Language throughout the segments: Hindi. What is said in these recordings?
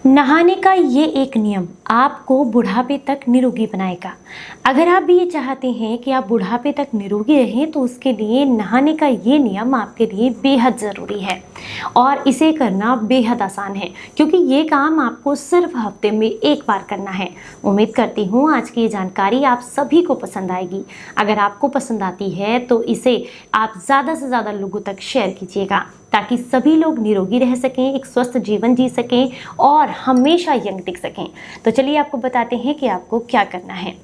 नहाने का ये एक नियम आपको बुढ़ापे तक निरोगी बनाएगा। अगर आप भी ये चाहते हैं कि आप बुढ़ापे तक निरोगी रहें तो उसके लिए नहाने का ये नियम आपके लिए बेहद ज़रूरी है और इसे करना बेहद आसान है क्योंकि ये काम आपको सिर्फ हफ्ते में एक बार करना है। उम्मीद करती हूँ आज की ये जानकारी आप सभी को पसंद आएगी। अगर आपको पसंद आती है तो इसे आप ज़्यादा से ज़्यादा लोगों तक शेयर कीजिएगा ताकि सभी लोग निरोगी रह सकें, एक स्वस्थ जीवन जी सकें और हमेशा यंग दिख सकें। तो चलिए आपको बताते हैं कि आपको क्या करना है।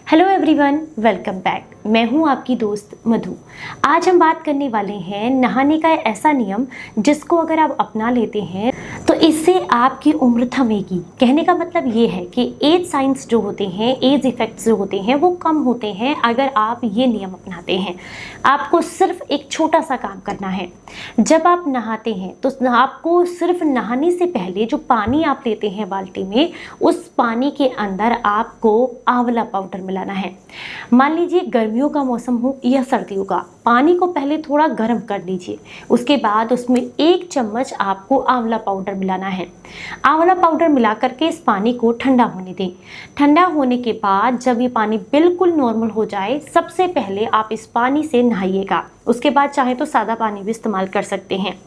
Hello everyone, welcome back. मैं हूं आपकी दोस्त मधु। आज हम बात करने वाले हैं नहाने का ऐसा नियम जिसको अगर आप अपना लेते हैं तो इससे आपकी उम्र थमेगी। कहने का मतलब ये है कि एज साइंस जो होते हैं, एज इफेक्ट्स जो होते हैं वो कम होते हैं अगर आप ये नियम अपनाते हैं। आपको सिर्फ एक छोटा सा काम करना है। जब आप नहाते हैं तो आपको सिर्फ नहाने से पहले जो पानी आप लेते हैं बाल्टी में, उस पानी के अंदर आपको आंवला पाउडर मिलाना है। मान लीजिए गर्मियों का मौसम हो या सर्दियों का, पानी को पहले थोड़ा गर्म कर लीजिए। उसके बाद उसमें 1 चम्मच आपको आंवला पाउडर मिलाना है। आंवला पाउडर मिला करके इस पानी को ठंडा होने दें। ठंडा होने के बाद जब ये पानी बिल्कुल नॉर्मल हो जाए, सबसे पहले आप इस पानी से नहाइएगा। उसके बाद चाहे तो सादा पानी भी इस्तेमाल कर सकते हैं।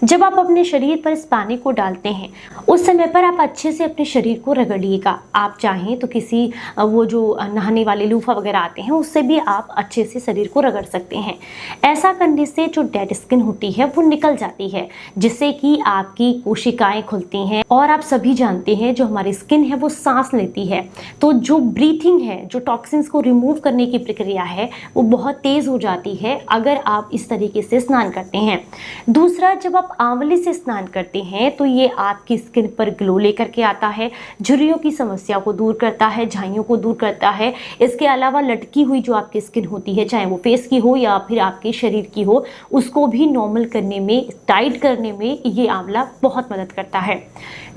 जब आप अपने शरीर पर इस पानी को डालते हैं उस समय पर आप अच्छे से अपने शरीर को रगड़िएगा। आप चाहें तो किसी वो जो नहाने वाले लूफा वगैरह आते हैं उससे भी आप अच्छे से शरीर को रगड़ सकते हैं। ऐसा करने से जो डेड स्किन होती है वो निकल जाती है, जिससे कि आपकी कोशिकाएं खुलती हैं। और आप सभी जानते हैं जो हमारी स्किन है वो सांस लेती है, तो जो ब्रीथिंग है, जो टॉक्सिन्स को रिमूव करने की प्रक्रिया है वो बहुत तेज हो जाती है अगर आप इस तरीके से स्नान करते हैं। दूसरा, जब आप आंवले से स्नान करते हैं तो ये आपकी स्किन पर ग्लो लेकर के आता है, झुर्रियों की समस्या को दूर करता है, झाइयों को दूर करता है। इसके अलावा लटकी हुई जो आपकी स्किन होती है, चाहे वो फेस की हो या फिर आपके शरीर की हो, उसको भी नॉर्मल करने में, टाइट करने में ये आंवला बहुत मदद करता है।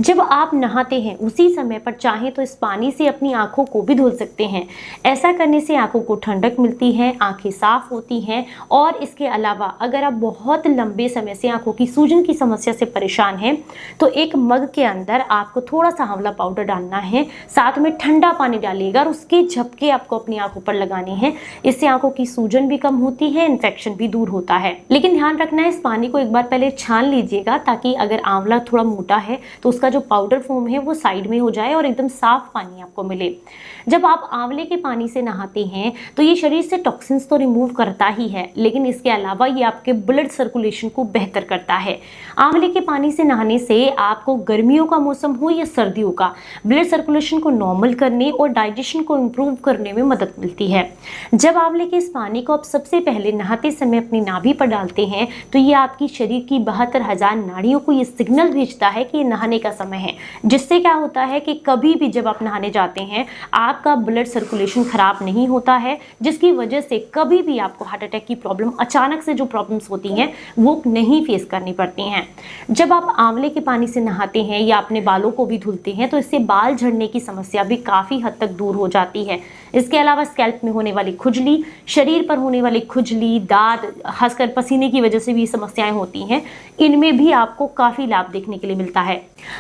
जब आप नहाते हैं उसी समय पर चाहें तो इस पानी से अपनी आंखों को भी धुल सकते हैं। ऐसा करने से आंखों को ठंडक मिलती है, आंखें साफ होती हैं। और इसके अलावा अगर आप बहुत लंबे समय से आंखों की सूजन की समस्या से परेशान हैं तो एक मग के अंदर आपको थोड़ा सा आंवला पाउडर डालना है, साथ में ठंडा पानी डालिएगा और उसके झपके आपको अपनी आंखों पर लगाने हैं। इससे आंखों की सूजन भी कम होती है, इन्फेक्शन भी दूर होता है। लेकिन ध्यान रखना है, इस पानी को एक बार पहले छान लीजिएगा ताकि अगर आंवला थोड़ा मोटा है तो उसका जो पाउडर फॉर्म है वो साइड में हो जाए और एकदम साफ पानी आपको मिले। जब आप आंवले के पानी से नहाते हैं तो ये शरीर से टॉक्सिन्स तो रिमूव करता ही है, लेकिन इसके अलावा ये आपके ब्लड सर्कुलेशन को बेहतर करता है। आंवले के पानी से नहाने से आपको गर्मियों का मौसम हो या सर्दियों का, ब्लड सर्कुलेशन को नॉर्मल करने और डाइजेशन को इम्प्रूव करने में मदद मिलती है। जब आंवले के इस पानी को आप सबसे पहले नहाते समय अपनी नाभि पर डालते हैं तो ये आपकी शरीर की 72,000 नाड़ियों को ये सिग्नल भेजता है कि नहाने का समय है, जिससे क्या होता है कि कभी भी जब आप नहाने जाते हैं आपका ब्लड सर्कुलेशन खराब नहीं होता है, जिसकी वजह से कभी भी आपको हार्ट अटैक की प्रॉब्लम, अचानक से जो प्रॉब्लम्स होती हैं वो नहीं फेस करनी पड़ती हैं। जब आप आंवले के पानी से नहाते हैं या अपने बालों को भी धुलते हैं तो इससे बाल झड़ने की समस्या भी काफ़ी हद तक दूर हो जाती है। इसके अलावा स्कैल्प में होने वाली खुजली, शरीर पर होने वाली खुजली, दाद, खासकर पसीने की वजह से भी समस्याएं होती हैं, इनमें भी आपको काफ़ी लाभ देखने के लिए मिलता है।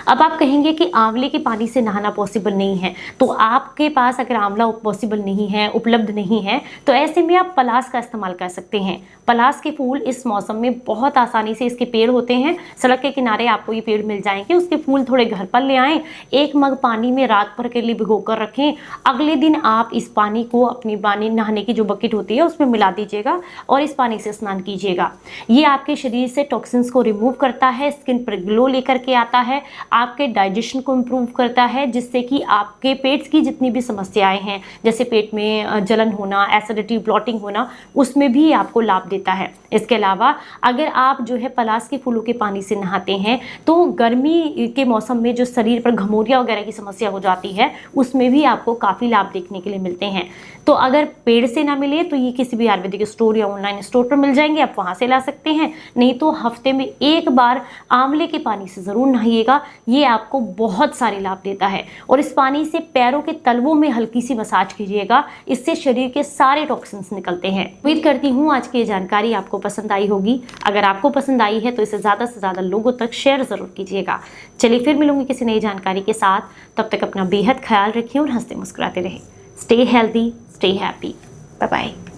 अब आप कहेंगे कि आंवले के पानी से नहाना पॉसिबल नहीं है, तो आपके पास अगर आंवला पॉसिबल नहीं है, उपलब्ध नहीं है, तो ऐसे में आप पलास का इस्तेमाल कर सकते हैं। पलास के फूल इस मौसम में बहुत आसानी से, इसके पेड़ होते हैं, सड़क के किनारे आपको ये पेड़ मिल जाएंगे। उसके फूल थोड़े घर पर ले आएं, 1 मग पानी में रात भर के लिए भिगो कर रखें। अगले दिन आप इस पानी को अपनी पानी नहाने की जो बकेट होती है उसमें मिला दीजिएगा और इस पानी से स्नान कीजिएगा। ये आपके शरीर से टॉक्सिन्स को रिमूव करता है, स्किन पर ग्लो लेकर के आता है, आपके डाइजेशन को इम्प्रूव करता है, जिससे कि आपके पेट की जितनी भी समस्याएं हैं, जैसे पेट में जलन होना, एसिडिटी, ब्लॉटिंग होना, उसमें भी आपको लाभ देता है। इसके अलावा अगर आप जो है पलास के फूलों के पानी से नहाते हैं तो गर्मी के मौसम में जो शरीर पर घमौरिया वगैरह की समस्या हो जाती है उसमें भी आपको काफ़ी लाभ देखने के लिए मिलते हैं। तो अगर पेड़ से ना मिले तो ये किसी भी आयुर्वेदिक स्टोर स्टोर या ऑनलाइन स्टोर पर मिल जाएंगे, आप वहां से ला सकते हैं। नहीं तो हफ्ते में एक बार आंवले के पानी से जरूर नहाइएगा, ये आपको बहुत सारे लाभ देता है। और इस पानी से पैरों के तलवों में हल्की सी मसाज कीजिएगा, इससे शरीर के सारे टॉक्सिन्स निकलते हैं। उम्मीद करती हूँ आज की ये जानकारी आपको पसंद आई होगी। अगर आपको पसंद आई है तो इसे ज़्यादा से ज़्यादा लोगों तक शेयर ज़रूर कीजिएगा। चलिए फिर मिलूंगी किसी नई जानकारी के साथ, तब तक अपना बेहद ख्याल रखिए और हंसते मुस्कुराते रहें। Stay healthy, stay happy, bye bye.